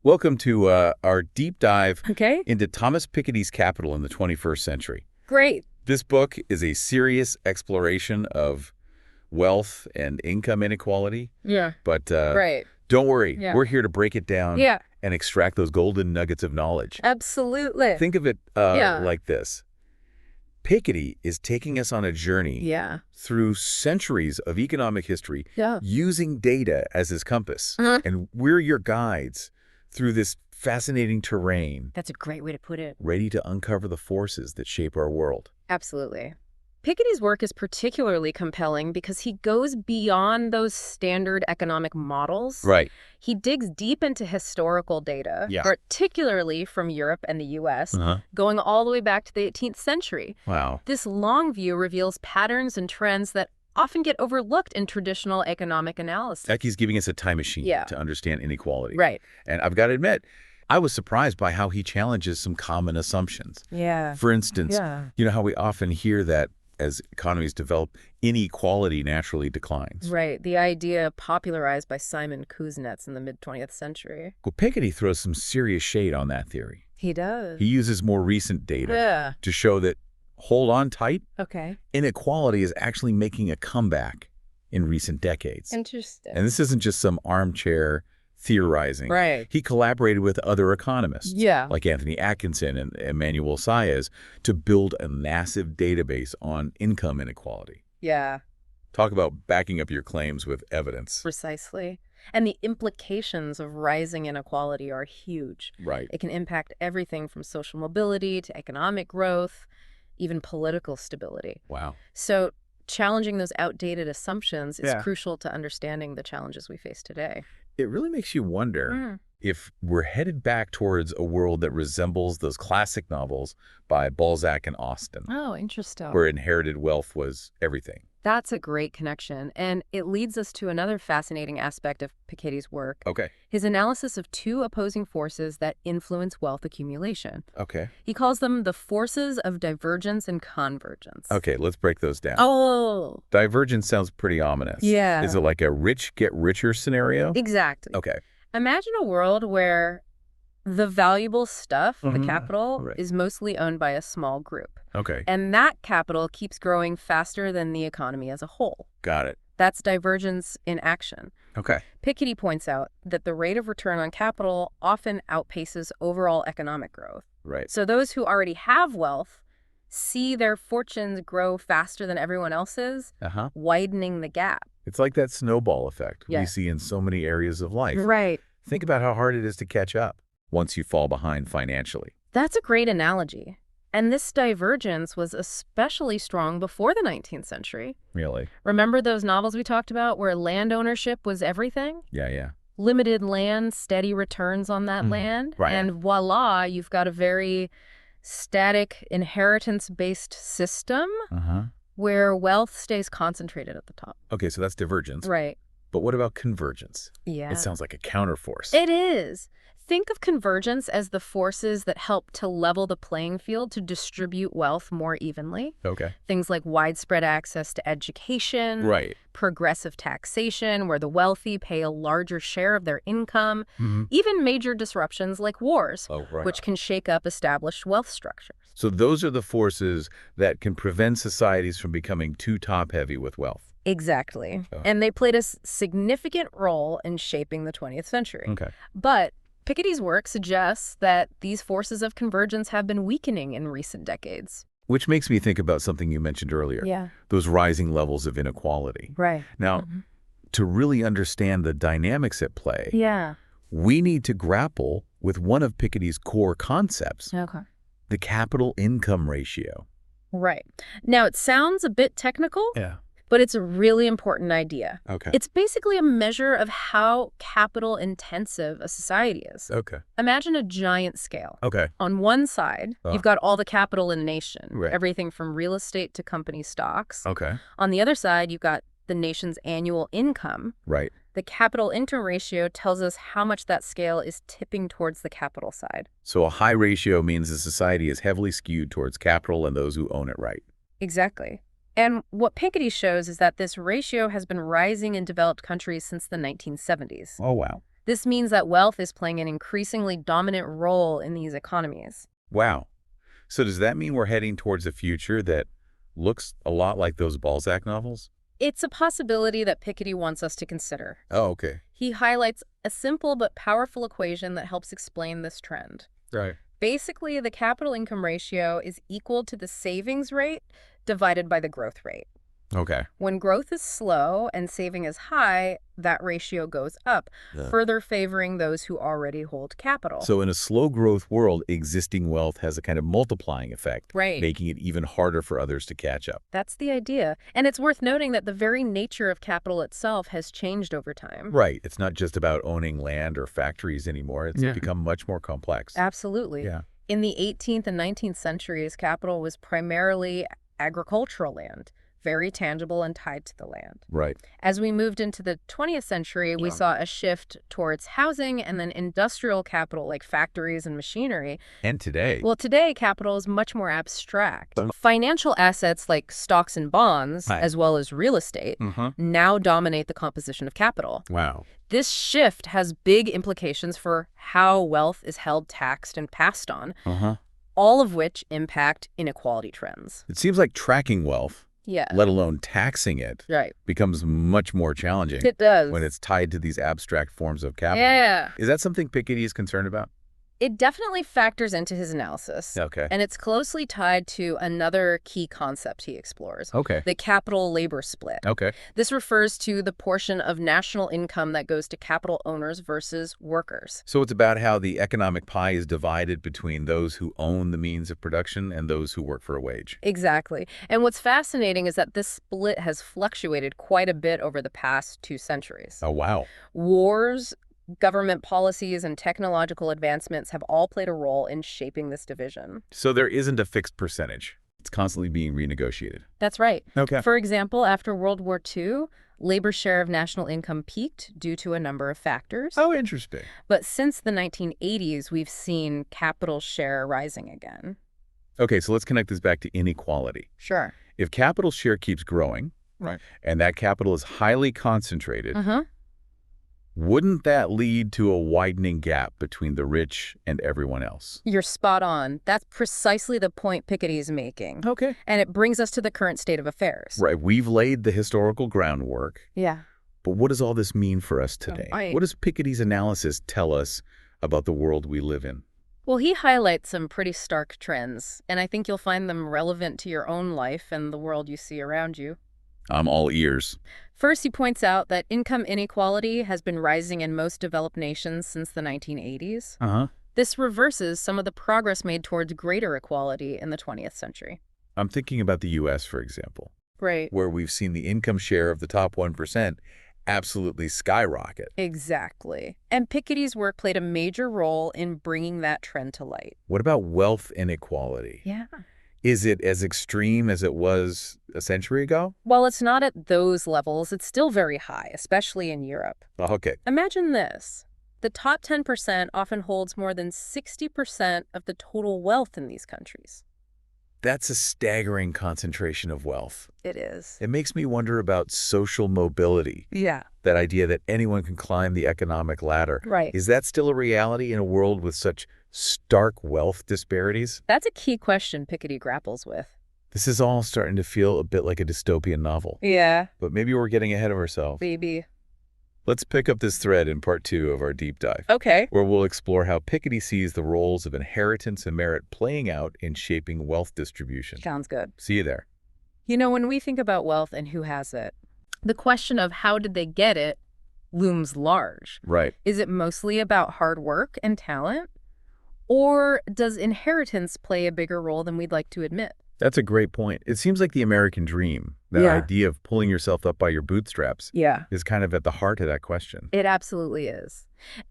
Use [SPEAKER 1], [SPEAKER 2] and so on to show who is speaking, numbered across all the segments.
[SPEAKER 1] Welcome to our deep dive
[SPEAKER 2] Okay.
[SPEAKER 1] into Thomas Piketty's Capital in the 21st Century.
[SPEAKER 2] Great.
[SPEAKER 1] This book is a serious exploration of wealth and income inequality.
[SPEAKER 2] Yeah.
[SPEAKER 1] But
[SPEAKER 2] Right.
[SPEAKER 1] don't worry,
[SPEAKER 2] Yeah.
[SPEAKER 1] we're here to break it down
[SPEAKER 2] Yeah.
[SPEAKER 1] and extract those golden nuggets of knowledge.
[SPEAKER 2] Absolutely.
[SPEAKER 1] Think of it
[SPEAKER 2] Yeah.
[SPEAKER 1] like this. Piketty is taking us on a journey
[SPEAKER 2] Yeah.
[SPEAKER 1] through centuries of economic history
[SPEAKER 2] Yeah.
[SPEAKER 1] using data as his compass.
[SPEAKER 2] Uh-huh.
[SPEAKER 1] And we're your guides through this fascinating terrain,
[SPEAKER 2] That's a great way to put it.
[SPEAKER 1] ready to uncover the forces that shape our world.
[SPEAKER 2] Absolutely. Piketty's work is particularly compelling because he goes beyond those standard economic models.
[SPEAKER 1] Right.
[SPEAKER 2] He digs deep into historical data,
[SPEAKER 1] Yeah.
[SPEAKER 2] particularly from Europe and the US,
[SPEAKER 1] Uh-huh.
[SPEAKER 2] going all the way back to the 18th century.
[SPEAKER 1] Wow.
[SPEAKER 2] This long view reveals patterns and trends that often get overlooked in traditional economic analysis.
[SPEAKER 1] Like he's giving us a time machine
[SPEAKER 2] Yeah.
[SPEAKER 1] to understand inequality.
[SPEAKER 2] Right.
[SPEAKER 1] And I've got to admit, I was surprised by how he challenges some common assumptions.
[SPEAKER 2] Yeah.
[SPEAKER 1] For instance,
[SPEAKER 2] Yeah.
[SPEAKER 1] you know how we often hear that as economies develop, inequality naturally declines.
[SPEAKER 2] Right, the idea popularized by Simon Kuznets in the mid-20th century.
[SPEAKER 1] Well, Piketty throws some serious shade on that theory.
[SPEAKER 2] He does.
[SPEAKER 1] He uses more recent data
[SPEAKER 2] Yeah.
[SPEAKER 1] to show that, hold on tight,
[SPEAKER 2] Okay.
[SPEAKER 1] inequality is actually making a comeback in recent decades.
[SPEAKER 2] Interesting.
[SPEAKER 1] And this isn't just some armchair theorizing.
[SPEAKER 2] Right.
[SPEAKER 1] He collaborated with other economists,
[SPEAKER 2] Yeah.
[SPEAKER 1] like Anthony Atkinson and Emmanuel Saez, to build a massive database on income inequality.
[SPEAKER 2] Yeah,
[SPEAKER 1] Talk about backing up your claims with evidence.
[SPEAKER 2] precisely. And the implications of rising inequality are huge.
[SPEAKER 1] Right.
[SPEAKER 2] It can impact everything from social mobility to economic growth, even political stability.
[SPEAKER 1] Wow.
[SPEAKER 2] So challenging those outdated assumptions is
[SPEAKER 1] Yeah.
[SPEAKER 2] crucial to understanding the challenges we face today.
[SPEAKER 1] It really makes you wonder if we're headed back towards a world that resembles those classic novels by Balzac and Austen,
[SPEAKER 2] Oh, interesting.
[SPEAKER 1] where inherited wealth was everything.
[SPEAKER 2] That's a great connection, and it leads us to another fascinating aspect of Piketty's work,
[SPEAKER 1] Okay.
[SPEAKER 2] his analysis of two opposing forces that influence wealth accumulation.
[SPEAKER 1] Okay.
[SPEAKER 2] He calls them the forces of divergence and convergence.
[SPEAKER 1] Okay, let's break those down.
[SPEAKER 2] Oh,
[SPEAKER 1] Divergence sounds pretty ominous.
[SPEAKER 2] Yeah.
[SPEAKER 1] Is it like a rich get richer scenario?
[SPEAKER 2] exactly.
[SPEAKER 1] Okay.
[SPEAKER 2] Imagine a world where the valuable stuff, the
[SPEAKER 1] Mhm.
[SPEAKER 2] capital,
[SPEAKER 1] Right.
[SPEAKER 2] is mostly owned by a small group.
[SPEAKER 1] Okay.
[SPEAKER 2] And that capital keeps growing faster than the economy as a whole.
[SPEAKER 1] Got it.
[SPEAKER 2] That's divergence in action.
[SPEAKER 1] Okay.
[SPEAKER 2] Piketty points out that the rate of return on capital often outpaces overall economic growth.
[SPEAKER 1] Right.
[SPEAKER 2] So those who already have wealth see their fortunes grow faster than everyone else's,
[SPEAKER 1] Uh-huh.
[SPEAKER 2] widening the gap.
[SPEAKER 1] It's like that snowball effect
[SPEAKER 2] Yeah.
[SPEAKER 1] we see in so many areas of life.
[SPEAKER 2] Right.
[SPEAKER 1] Think about how hard it is to catch up once you fall behind financially.
[SPEAKER 2] That's a great analogy. And this divergence was especially strong before the 19th century.
[SPEAKER 1] Really?
[SPEAKER 2] Remember those novels we talked about where land ownership was everything?
[SPEAKER 1] Yeah, yeah.
[SPEAKER 2] Limited land, steady returns on that land.
[SPEAKER 1] Right.
[SPEAKER 2] And voila, you've got a very static inheritance-based system
[SPEAKER 1] Uh-huh.
[SPEAKER 2] where wealth stays concentrated at the top.
[SPEAKER 1] Okay, so that's divergence.
[SPEAKER 2] Right.
[SPEAKER 1] But what about convergence?
[SPEAKER 2] Yeah.
[SPEAKER 1] It sounds like a counterforce.
[SPEAKER 2] It is. Think of convergence as the forces that help to level the playing field to distribute wealth more evenly.
[SPEAKER 1] Okay.
[SPEAKER 2] Things like widespread access to education,
[SPEAKER 1] Right.
[SPEAKER 2] progressive taxation, where the wealthy pay a larger share of their income,
[SPEAKER 1] Mm-hmm.
[SPEAKER 2] even major disruptions like wars,
[SPEAKER 1] Oh, right.
[SPEAKER 2] which can shake up established wealth structures.
[SPEAKER 1] So those are the forces that can prevent societies from becoming too top-heavy with wealth.
[SPEAKER 2] Exactly.
[SPEAKER 1] Oh.
[SPEAKER 2] And they played a significant role in shaping the 20th century.
[SPEAKER 1] Okay.
[SPEAKER 2] But Piketty's work suggests that these forces of convergence have been weakening in recent decades.
[SPEAKER 1] Which makes me think about something you mentioned earlier.
[SPEAKER 2] Yeah.
[SPEAKER 1] Those rising levels of inequality.
[SPEAKER 2] Right.
[SPEAKER 1] Now, to really understand the dynamics at play,
[SPEAKER 2] Yeah.
[SPEAKER 1] we need to grapple with one of Piketty's core concepts,
[SPEAKER 2] Okay.
[SPEAKER 1] the capital-income ratio.
[SPEAKER 2] Right. Now, it sounds a bit technical,
[SPEAKER 1] Yeah.
[SPEAKER 2] but it's a really important idea.
[SPEAKER 1] Okay.
[SPEAKER 2] It's basically a measure of how capital-intensive a society is.
[SPEAKER 1] Okay.
[SPEAKER 2] Imagine a giant scale.
[SPEAKER 1] Okay.
[SPEAKER 2] On one side, you've got all the capital in a nation,
[SPEAKER 1] Right.
[SPEAKER 2] everything from real estate to company stocks.
[SPEAKER 1] Okay.
[SPEAKER 2] On the other side, you've got the nation's annual income.
[SPEAKER 1] Right.
[SPEAKER 2] The capital-income ratio tells us how much that scale is tipping towards the capital side.
[SPEAKER 1] So a high ratio means the society is heavily skewed towards capital and those who own it right.
[SPEAKER 2] Exactly. And what Piketty shows is that this ratio has been rising in developed countries since the 1970s.
[SPEAKER 1] Oh, wow.
[SPEAKER 2] This means that wealth is playing an increasingly dominant role in these economies.
[SPEAKER 1] Wow. So does that mean we're heading towards a future that looks a lot like those Balzac novels?
[SPEAKER 2] It's a possibility that Piketty wants us to consider.
[SPEAKER 1] Oh, okay.
[SPEAKER 2] He highlights a simple but powerful equation that helps explain this trend.
[SPEAKER 1] Right.
[SPEAKER 2] Basically, the capital income ratio is equal to the savings rate divided by the growth rate.
[SPEAKER 1] Okay.
[SPEAKER 2] When growth is slow and saving is high, that ratio goes up,
[SPEAKER 1] Yeah.
[SPEAKER 2] further favoring those who already hold capital.
[SPEAKER 1] So in a slow growth world, existing wealth has a kind of multiplying effect,
[SPEAKER 2] Right.
[SPEAKER 1] making it even harder for others to catch up.
[SPEAKER 2] That's the idea. And it's worth noting that the very nature of capital itself has changed over time.
[SPEAKER 1] Right. It's not just about owning land or factories anymore. It's
[SPEAKER 3] Yeah.
[SPEAKER 1] become much more complex.
[SPEAKER 2] Absolutely.
[SPEAKER 1] Yeah.
[SPEAKER 2] In the 18th and 19th centuries, capital was primarily agricultural land, very tangible and tied to the land.
[SPEAKER 1] Right.
[SPEAKER 2] As we moved into the 20th century, we saw a shift towards housing and then industrial capital like factories and machinery.
[SPEAKER 1] And today.
[SPEAKER 2] Well, today, capital is much more abstract. Financial assets like stocks and bonds,
[SPEAKER 1] Right.
[SPEAKER 2] as well as real estate, now dominate the composition of capital.
[SPEAKER 1] Wow.
[SPEAKER 2] This shift has big implications for how wealth is held, taxed, and passed on, all of which impact inequality trends.
[SPEAKER 1] It seems like tracking wealth,
[SPEAKER 2] Yeah.
[SPEAKER 1] let alone taxing it,
[SPEAKER 2] Right.
[SPEAKER 1] becomes much more challenging
[SPEAKER 2] It does.
[SPEAKER 1] when it's tied to these abstract forms of capital.
[SPEAKER 2] Yeah.
[SPEAKER 1] Is that something Piketty is concerned about?
[SPEAKER 2] It definitely factors into his analysis.
[SPEAKER 1] Okay.
[SPEAKER 2] And it's closely tied to another key concept he explores,
[SPEAKER 1] Okay.
[SPEAKER 2] the capital-labor split.
[SPEAKER 1] Okay.
[SPEAKER 2] This refers to the portion of national income that goes to capital owners versus workers.
[SPEAKER 1] So it's about how the economic pie is divided between those who own the means of production and those who work for a wage.
[SPEAKER 2] Exactly. And what's fascinating is that this split has fluctuated quite a bit over the past 2 centuries.
[SPEAKER 1] Oh, wow.
[SPEAKER 2] Wars, government policies, and technological advancements have all played a role in shaping this division.
[SPEAKER 1] So there isn't a fixed percentage. It's constantly being renegotiated.
[SPEAKER 2] That's right.
[SPEAKER 1] Okay.
[SPEAKER 2] For example, after World War II, labor's share of national income peaked due to a number of factors.
[SPEAKER 1] Oh, interesting.
[SPEAKER 2] But since the 1980s, we've seen capital's share rising again.
[SPEAKER 1] Okay, so let's connect this back to inequality.
[SPEAKER 2] Sure.
[SPEAKER 1] If capital share keeps growing,
[SPEAKER 3] Right.
[SPEAKER 1] and that capital is highly concentrated,
[SPEAKER 2] Uh-huh.
[SPEAKER 1] wouldn't that lead to a widening gap between the rich and everyone else?
[SPEAKER 2] You're spot on. That's precisely the point Piketty is making.
[SPEAKER 1] Okay.
[SPEAKER 2] And it brings us to the current state of affairs.
[SPEAKER 1] Right, we've laid the historical groundwork,
[SPEAKER 2] Yeah.
[SPEAKER 1] but what does all this mean for us today?
[SPEAKER 2] Right.
[SPEAKER 1] What does Piketty's analysis tell us about the world we live in?
[SPEAKER 2] Well, he highlights some pretty stark trends, and I think you'll find them relevant to your own life and the world you see around you.
[SPEAKER 1] I'm all ears.
[SPEAKER 2] First, he points out that income inequality has been rising in most developed nations since the 1980s.
[SPEAKER 1] Uh-huh.
[SPEAKER 2] This reverses some of the progress made towards greater equality in the 20th century.
[SPEAKER 1] I'm thinking about the U.S., for example,
[SPEAKER 2] Right.
[SPEAKER 1] where we've seen the income share of the top 1% absolutely skyrocket.
[SPEAKER 2] Exactly. And Piketty's work played a major role in bringing that trend to light.
[SPEAKER 1] What about wealth inequality?
[SPEAKER 2] Yeah.
[SPEAKER 1] Is it as extreme as it was a century ago?
[SPEAKER 2] While it's not at those levels, it's still very high, especially in Europe.
[SPEAKER 1] Okay.
[SPEAKER 2] Imagine this. The top 10% often holds more than 60% of the total wealth in these countries.
[SPEAKER 1] That's a staggering concentration of wealth.
[SPEAKER 2] It is.
[SPEAKER 1] It makes me wonder about social mobility,
[SPEAKER 2] Yeah.
[SPEAKER 1] that idea that anyone can climb the economic ladder.
[SPEAKER 2] Right.
[SPEAKER 1] Is that still a reality in a world with such stark wealth disparities?
[SPEAKER 2] That's a key question Piketty grapples with.
[SPEAKER 1] This is all starting to feel a bit like a dystopian novel,
[SPEAKER 2] Yeah,
[SPEAKER 1] but maybe we're getting ahead of ourselves.
[SPEAKER 2] baby.
[SPEAKER 1] Let's pick up this thread in part 2 of our deep dive,
[SPEAKER 2] Okay.
[SPEAKER 1] where we'll explore how Piketty sees the roles of inheritance and merit playing out in shaping wealth distribution.
[SPEAKER 2] Sounds good.
[SPEAKER 1] See you there.
[SPEAKER 2] You know, when we think about wealth and who has it, the question of how did they get it looms large.
[SPEAKER 1] Right.
[SPEAKER 2] Is it mostly about hard work and talent? Or does inheritance play a bigger role than we'd like to admit?
[SPEAKER 1] That's a great point. It seems like the American dream, that
[SPEAKER 2] Yeah.
[SPEAKER 1] idea of pulling yourself up by your bootstraps,
[SPEAKER 2] Yeah.
[SPEAKER 1] is kind of at the heart of that question.
[SPEAKER 2] It absolutely is.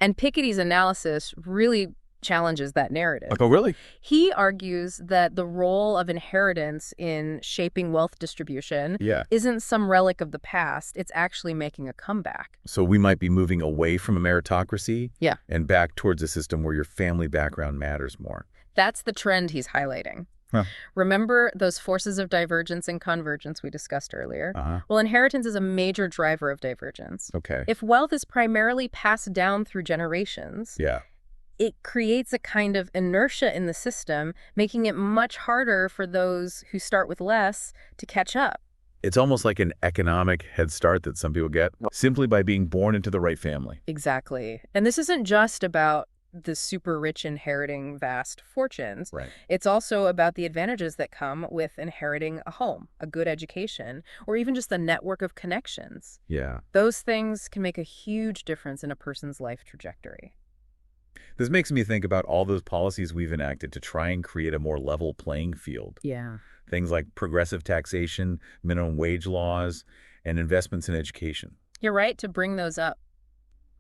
[SPEAKER 2] And Piketty's analysis really challenges that narrative.
[SPEAKER 1] Oh, really?
[SPEAKER 2] He argues that the role of inheritance in shaping wealth distribution
[SPEAKER 1] Yeah.
[SPEAKER 2] isn't some relic of the past. It's actually making a comeback.
[SPEAKER 1] So we might be moving away from a meritocracy
[SPEAKER 2] Yeah.
[SPEAKER 1] and back towards a system where your family background matters more.
[SPEAKER 2] That's the trend he's highlighting.
[SPEAKER 1] Huh.
[SPEAKER 2] Remember those forces of divergence and convergence we discussed earlier?
[SPEAKER 1] Uh-huh.
[SPEAKER 2] Well, inheritance is a major driver of divergence.
[SPEAKER 1] Okay.
[SPEAKER 2] If wealth is primarily passed down through generations,
[SPEAKER 1] Yeah.
[SPEAKER 2] it creates a kind of inertia in the system, making it much harder for those who start with less to catch up.
[SPEAKER 1] It's almost like an economic head start that some people get simply by being born into the right family.
[SPEAKER 2] Exactly. And this isn't just about the super rich inheriting vast fortunes.
[SPEAKER 1] Right.
[SPEAKER 2] It's also about the advantages that come with inheriting a home, a good education, or even just a network of connections.
[SPEAKER 1] Yeah.
[SPEAKER 2] Those things can make a huge difference in a person's life trajectory.
[SPEAKER 1] This makes me think about all those policies we've enacted to try and create a more level playing field.
[SPEAKER 2] Yeah.
[SPEAKER 1] Things like progressive taxation, minimum wage laws, and investments in education.
[SPEAKER 2] You're right to bring those up.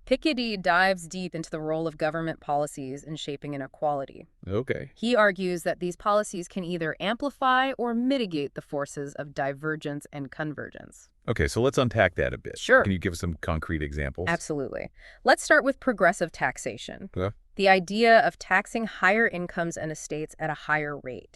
[SPEAKER 2] Piketty dives deep into the role of government policies in shaping inequality.
[SPEAKER 1] Okay.
[SPEAKER 2] He argues that these policies can either amplify or mitigate the forces of divergence and convergence.
[SPEAKER 1] Okay, so let's unpack that a bit.
[SPEAKER 2] Sure.
[SPEAKER 1] Can you give us some concrete examples?
[SPEAKER 2] Absolutely. Let's start with progressive taxation.
[SPEAKER 1] Yeah.
[SPEAKER 2] The idea of taxing higher incomes and estates at a higher rate.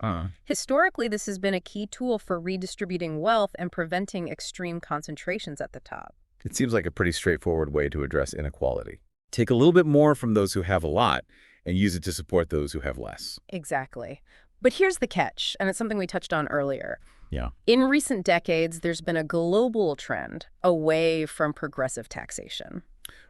[SPEAKER 2] Historically, this has been a key tool for redistributing wealth and preventing extreme concentrations at the top.
[SPEAKER 1] It seems like a pretty straightforward way to address inequality. Take a little bit more from those who have a lot and use it to support those who have less.
[SPEAKER 2] Exactly. But here's the catch, and it's something we touched on earlier.
[SPEAKER 1] Yeah.
[SPEAKER 2] In recent decades, there's been a global trend away from progressive taxation.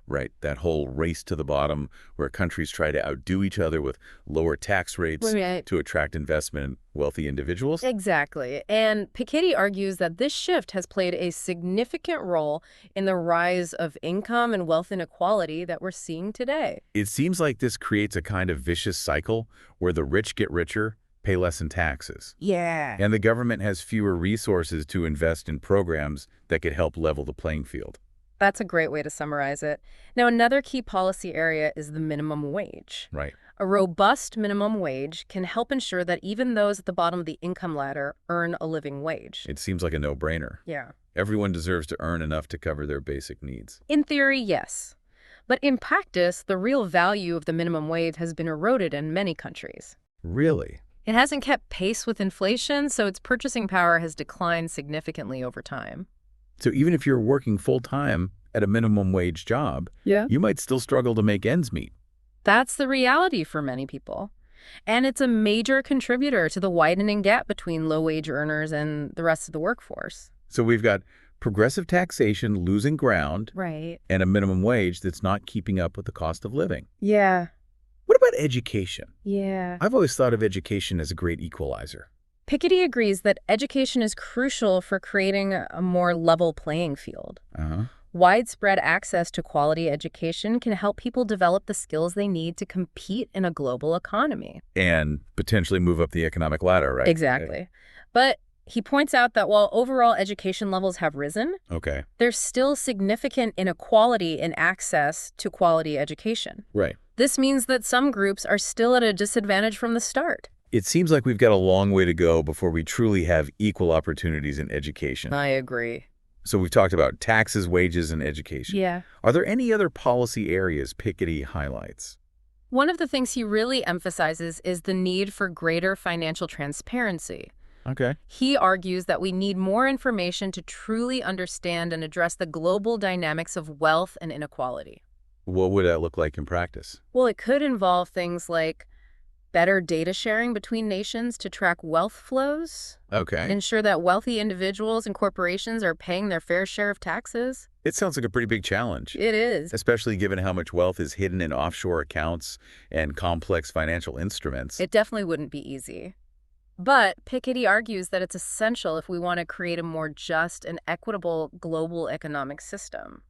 [SPEAKER 1] Right. That whole race to the bottom where countries try to outdo each other with lower tax rates to attract investment in wealthy individuals.
[SPEAKER 2] Exactly. And Piketty argues that this shift has played a significant role in the rise of income and wealth inequality that we're seeing today.
[SPEAKER 1] It seems like this creates a kind of vicious cycle where the rich get richer, pay less in taxes.
[SPEAKER 2] Yeah.
[SPEAKER 1] And the government has fewer resources to invest in programs that could help level the playing field.
[SPEAKER 2] That's a great way to summarize it. Now, another key policy area is the minimum wage.
[SPEAKER 1] Right.
[SPEAKER 2] A robust minimum wage can help ensure that even those at the bottom of the income ladder earn a living wage.
[SPEAKER 1] It seems like a no-brainer.
[SPEAKER 2] Yeah.
[SPEAKER 1] Everyone deserves to earn enough to cover their basic needs.
[SPEAKER 2] In theory, yes. But in practice, the real value of the minimum wage has been eroded in many countries.
[SPEAKER 1] Really?
[SPEAKER 2] It hasn't kept pace with inflation, so its purchasing power has declined significantly over time.
[SPEAKER 1] So even if you're working full-time at a minimum wage job, you might still struggle to make ends meet.
[SPEAKER 2] That's the reality for many people. And it's a major contributor to the widening gap between low-wage earners and the rest of the workforce.
[SPEAKER 1] So we've got progressive taxation losing ground
[SPEAKER 2] Right.
[SPEAKER 1] and a minimum wage that's not keeping up with the cost of living.
[SPEAKER 2] Yeah.
[SPEAKER 1] What about education?
[SPEAKER 2] Yeah.
[SPEAKER 1] I've always thought of education as a great equalizer.
[SPEAKER 2] Piketty agrees that education is crucial for creating a more level playing field. Widespread access to quality education can help people develop the skills they need to compete in a global economy.
[SPEAKER 1] And potentially move up the economic ladder, right?
[SPEAKER 2] Exactly. But he points out that while overall education levels have risen,
[SPEAKER 1] Okay.
[SPEAKER 2] there's still significant inequality in access to quality education.
[SPEAKER 1] Right.
[SPEAKER 2] This means that some groups are still at a disadvantage from the start.
[SPEAKER 1] It seems like we've got a long way to go before we truly have equal opportunities in education.
[SPEAKER 2] I agree.
[SPEAKER 1] So we've talked about taxes, wages, and education.
[SPEAKER 2] Yeah.
[SPEAKER 1] Are there any other policy areas Piketty highlights?
[SPEAKER 2] One of the things he really emphasizes is the need for greater financial transparency.
[SPEAKER 1] Okay.
[SPEAKER 2] He argues that we need more information to truly understand and address the global dynamics of wealth and inequality.
[SPEAKER 1] What would that look like in practice?
[SPEAKER 2] Well, it could involve things like better data sharing between nations to track wealth flows,
[SPEAKER 1] Okay.
[SPEAKER 2] ensure that wealthy individuals and corporations are paying their fair share of taxes.
[SPEAKER 1] It sounds like a pretty big challenge,
[SPEAKER 2] It is.
[SPEAKER 1] especially given how much wealth is hidden in offshore accounts and complex financial instruments.
[SPEAKER 2] It definitely wouldn't be easy. But Piketty argues that it's essential if we want to create a more just and equitable global economic system.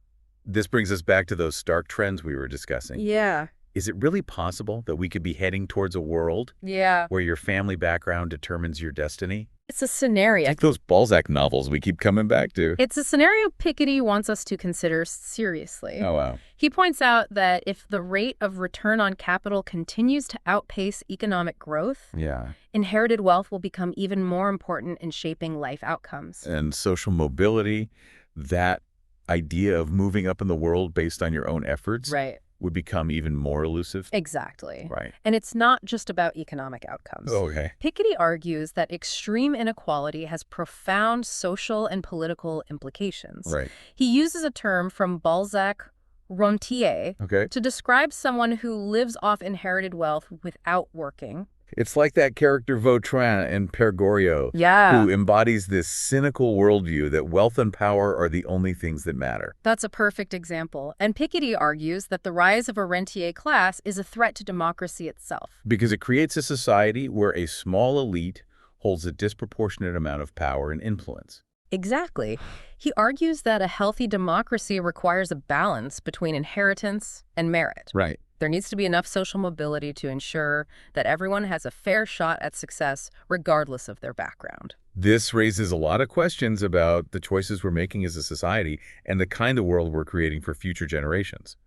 [SPEAKER 1] This brings us back to those stark trends we were discussing.
[SPEAKER 2] Yeah.
[SPEAKER 1] Is it really possible that we could be heading towards a world
[SPEAKER 2] Yeah.
[SPEAKER 1] where your family background determines your destiny?
[SPEAKER 2] It's a scenario.
[SPEAKER 1] Like those Balzac novels we keep coming back to.
[SPEAKER 2] It's a scenario Piketty wants us to consider seriously.
[SPEAKER 1] Oh, wow.
[SPEAKER 2] He points out that if the rate of return on capital continues to outpace economic growth,
[SPEAKER 1] Yeah.
[SPEAKER 2] inherited wealth will become even more important in shaping life outcomes.
[SPEAKER 1] And social mobility, that idea of moving up in the world based on your own efforts,
[SPEAKER 2] Right.
[SPEAKER 1] would become even more elusive?
[SPEAKER 2] Exactly.
[SPEAKER 1] Right.
[SPEAKER 2] And it's not just about economic outcomes.
[SPEAKER 1] Okay.
[SPEAKER 2] Piketty argues that extreme inequality has profound social and political implications.
[SPEAKER 1] Right.
[SPEAKER 2] He uses a term from Balzac, rentier,
[SPEAKER 1] Okay.
[SPEAKER 2] to describe someone who lives off inherited wealth without working.
[SPEAKER 1] It's like that character Vautrin in Pere Goriot, who embodies this cynical worldview that wealth and power are the only things that matter.
[SPEAKER 2] That's a perfect example. And Piketty argues that the rise of a rentier class is a threat to democracy itself.
[SPEAKER 1] Because it creates a society where a small elite holds a disproportionate amount of power and influence.
[SPEAKER 2] Exactly. He argues that a healthy democracy requires a balance between inheritance and merit.
[SPEAKER 1] Right.
[SPEAKER 2] There needs to be enough social mobility to ensure that everyone has a fair shot at success, regardless of their background.
[SPEAKER 1] This raises a lot of questions about the choices we're making as a society and the kind of world we're creating for future generations.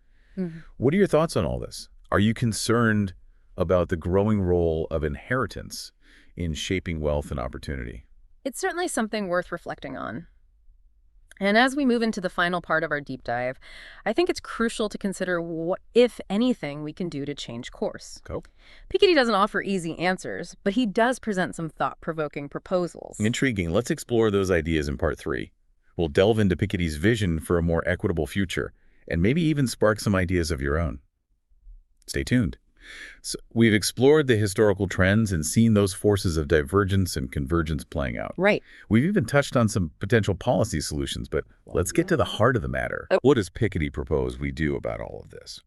[SPEAKER 1] What are your thoughts on all this? Are you concerned about the growing role of inheritance in shaping wealth and opportunity?
[SPEAKER 2] It's certainly something worth reflecting on. And as we move into the final part of our deep dive, I think it's crucial to consider what, if anything, we can do to change course.
[SPEAKER 1] Cool.
[SPEAKER 2] Piketty doesn't offer easy answers, but he does present some thought-provoking proposals.
[SPEAKER 1] Intriguing. Let's explore those ideas in part 3. We'll delve into Piketty's vision for a more equitable future, and maybe even spark some ideas of your own. Stay tuned. So we've explored the historical trends and seen those forces of divergence and convergence playing out.
[SPEAKER 2] Right.
[SPEAKER 1] We've even touched on some potential policy solutions, but let's get to the heart of the matter. What does Piketty propose we do about all of this?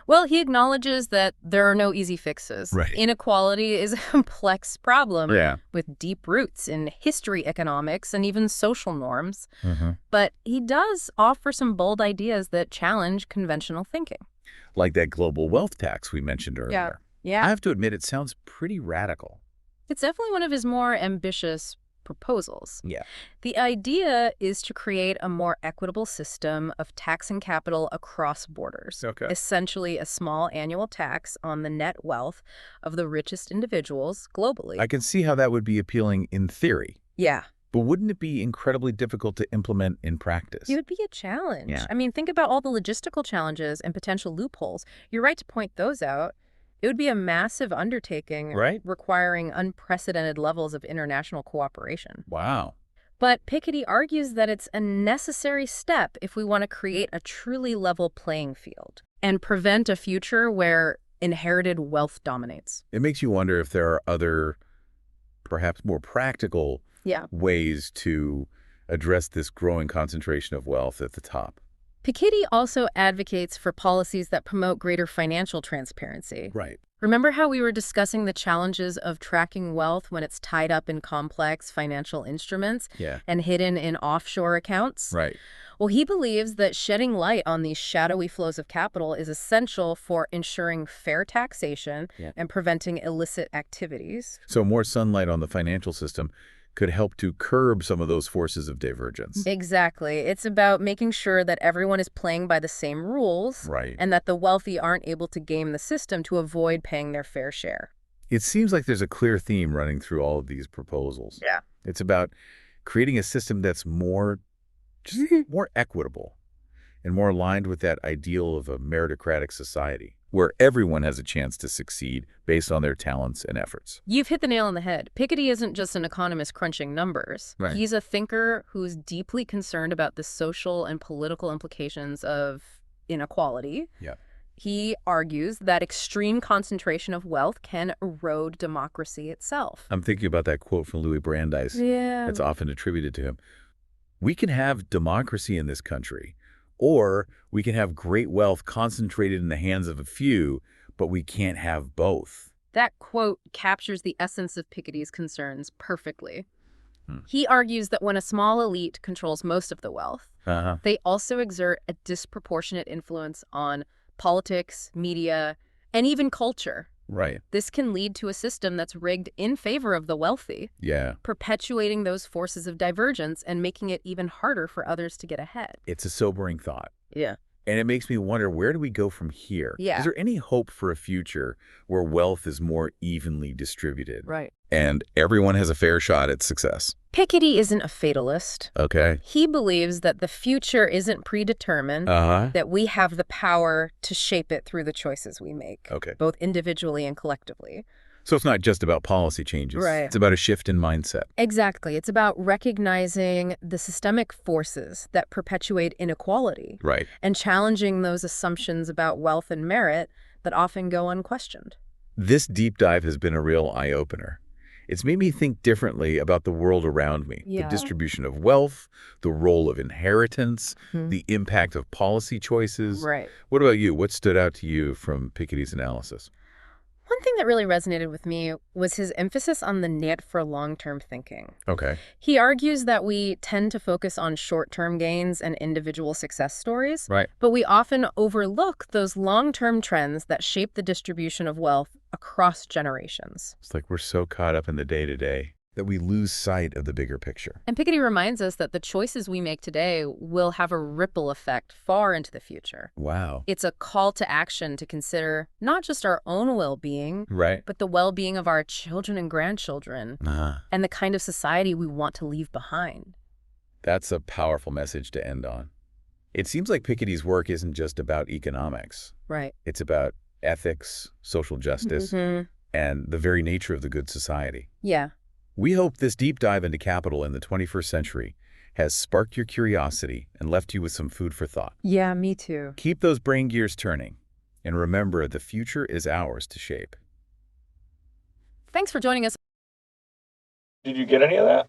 [SPEAKER 2] Well, he acknowledges that there are no easy fixes.
[SPEAKER 1] Right.
[SPEAKER 2] Inequality is a complex problem with deep roots in history, economics, and even social norms. But he does offer some bold ideas that challenge conventional thinking.
[SPEAKER 1] Like that global wealth tax we mentioned earlier.
[SPEAKER 2] Yeah.
[SPEAKER 1] I have to admit, it sounds pretty radical.
[SPEAKER 2] It's definitely one of his more ambitious proposals.
[SPEAKER 1] Yeah.
[SPEAKER 2] The idea is to create a more equitable system of taxing capital across borders.
[SPEAKER 1] Okay.
[SPEAKER 2] Essentially a small annual tax on the net wealth of the richest individuals globally.
[SPEAKER 1] I can see how that would be appealing in theory.
[SPEAKER 2] Yeah.
[SPEAKER 1] But wouldn't it be incredibly difficult to implement in practice?
[SPEAKER 2] It would be a challenge.
[SPEAKER 1] Yeah.
[SPEAKER 2] I mean, think about all the logistical challenges and potential loopholes. You're right to point those out. It would be a massive undertaking, requiring unprecedented levels of international cooperation.
[SPEAKER 1] Wow.
[SPEAKER 2] But Piketty argues that it's a necessary step if we want to create a truly level playing field and prevent a future where inherited wealth dominates.
[SPEAKER 1] It makes you wonder if there are other, perhaps more practical ways to address this growing concentration of wealth at the top.
[SPEAKER 2] Piketty also advocates for policies that promote greater financial transparency.
[SPEAKER 1] Right.
[SPEAKER 2] Remember how we were discussing the challenges of tracking wealth when it's tied up in complex financial instruments and hidden in offshore accounts?
[SPEAKER 1] Right.
[SPEAKER 2] Well, he believes that shedding light on these shadowy flows of capital is essential for ensuring fair taxation and preventing illicit activities.
[SPEAKER 1] So more sunlight on the financial system could help to curb some of those forces of divergence.
[SPEAKER 2] Exactly. It's about making sure that everyone is playing by the same rules and that the wealthy aren't able to game the system to avoid paying their fair share.
[SPEAKER 1] It seems like there's a clear theme running through all of these proposals.
[SPEAKER 2] Yeah.
[SPEAKER 1] It's about creating a system that's more equitable and more aligned with that ideal of a meritocratic society, where everyone has a chance to succeed based on their talents and efforts.
[SPEAKER 2] You've hit the nail on the head. Piketty isn't just an economist crunching numbers.
[SPEAKER 1] Right.
[SPEAKER 2] He's a thinker who's deeply concerned about the social and political implications of inequality.
[SPEAKER 1] Yeah.
[SPEAKER 2] He argues that extreme concentration of wealth can erode democracy itself.
[SPEAKER 1] I'm thinking about that quote from Louis Brandeis that's often attributed to him. We can have democracy in this country, or we can have great wealth concentrated in the hands of a few, but we can't have both.
[SPEAKER 2] That quote captures the essence of Piketty's concerns perfectly. He argues that when a small elite controls most of the wealth, they also exert a disproportionate influence on politics, media, and even culture.
[SPEAKER 1] Right.
[SPEAKER 2] This can lead to a system that's rigged in favor of the wealthy, perpetuating those forces of divergence and making it even harder for others to get ahead.
[SPEAKER 1] It's a sobering thought.
[SPEAKER 2] Yeah.
[SPEAKER 1] And it makes me wonder, where do we go from here?
[SPEAKER 2] Yeah.
[SPEAKER 1] Is there any hope for a future where wealth is more evenly distributed?
[SPEAKER 2] Right.
[SPEAKER 1] And everyone has a fair shot at success?
[SPEAKER 2] Piketty isn't a fatalist.
[SPEAKER 1] Okay.
[SPEAKER 2] He believes that the future isn't predetermined, that we have the power to shape it through the choices we make, both individually and collectively.
[SPEAKER 1] So it's not just about policy changes.
[SPEAKER 2] Right.
[SPEAKER 1] It's about a shift in mindset.
[SPEAKER 2] Exactly. It's about recognizing the systemic forces that perpetuate inequality.
[SPEAKER 1] Right.
[SPEAKER 2] And challenging those assumptions about wealth and merit that often go unquestioned.
[SPEAKER 1] This deep dive has been a real eye-opener. It's made me think differently about the world around me, the distribution of wealth, the role of inheritance, the impact of policy choices.
[SPEAKER 2] Right.
[SPEAKER 1] What about you? What stood out to you from Piketty's analysis?
[SPEAKER 2] One thing that really resonated with me was his emphasis on the need for long-term thinking.
[SPEAKER 1] Okay.
[SPEAKER 2] He argues that we tend to focus on short-term gains and individual success stories,
[SPEAKER 1] Right.
[SPEAKER 2] but we often overlook those long-term trends that shape the distribution of wealth across generations.
[SPEAKER 1] It's like we're so caught up in the day-to-day that we lose sight of the bigger picture.
[SPEAKER 2] And Piketty reminds us that the choices we make today will have a ripple effect far into the future.
[SPEAKER 1] Wow.
[SPEAKER 2] It's a call to action to consider not just our own well-being,
[SPEAKER 1] Right.
[SPEAKER 2] but the well-being of our children and grandchildren, and the kind of society we want to leave behind.
[SPEAKER 1] That's a powerful message to end on. It seems like Piketty's work isn't just about economics.
[SPEAKER 2] Right.
[SPEAKER 1] It's about ethics, social justice, and the very nature of the good society.
[SPEAKER 2] Yeah.
[SPEAKER 1] We hope this deep dive into capital in the 21st century has sparked your curiosity and left you with some food for thought.
[SPEAKER 2] Yeah, me too.
[SPEAKER 1] Keep those brain gears turning, and remember, the future is ours to shape.
[SPEAKER 2] Thanks for joining us.
[SPEAKER 3] Did you get any of that?